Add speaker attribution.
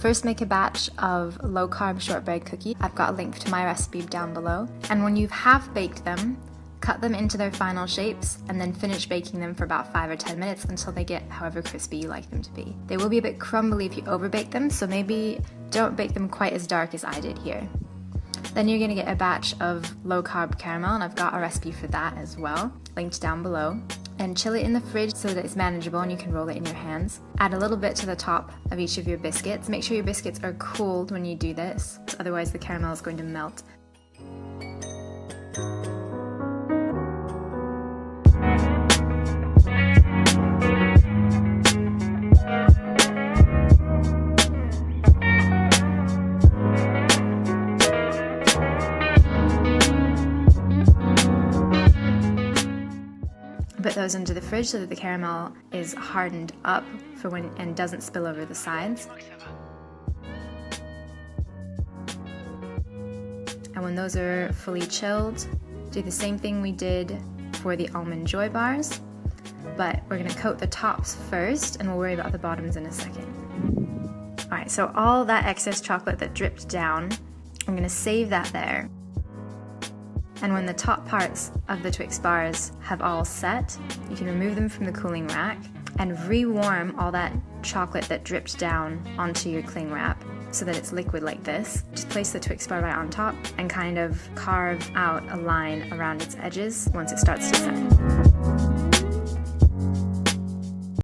Speaker 1: first make a batch of low-carb shortbread cookies. I've got a link to my recipe down below. And when you've half baked them, cut them into their final shapes and then finish baking them for about 5 or 10 minutes until they get however crispy you like them to be. They will be a bit crumbly if you overbake them, so maybe don't bake them quite as dark as I did here. Then you're gonna get a batch of low-carb caramel, and I've got a recipe for that as well, linked down below. And chill it in the fridge so that it's manageable and you can roll it in your hands. Add a little bit to the top of each of your biscuits. Make sure your biscuits are cooled when you do this, otherwise the caramel is going to melt. Put those into the fridge so that the caramel is hardened up for when and doesn't spill over the sides. And when those are fully chilled, do the same thing we did for the Almond Joy bars, but we're gonna coat the tops first and we'll worry about the bottoms in a second. All right, so all that excess chocolate that dripped down, I'm gonna save that there. And when the top parts of the Twix bars have all set, you can remove them from the cooling rack and rewarm all that chocolate that dripped down onto your cling wrap so that it's liquid like this. Just place the Twix bar right on top and kind of carve out a line around its edges once it starts to set.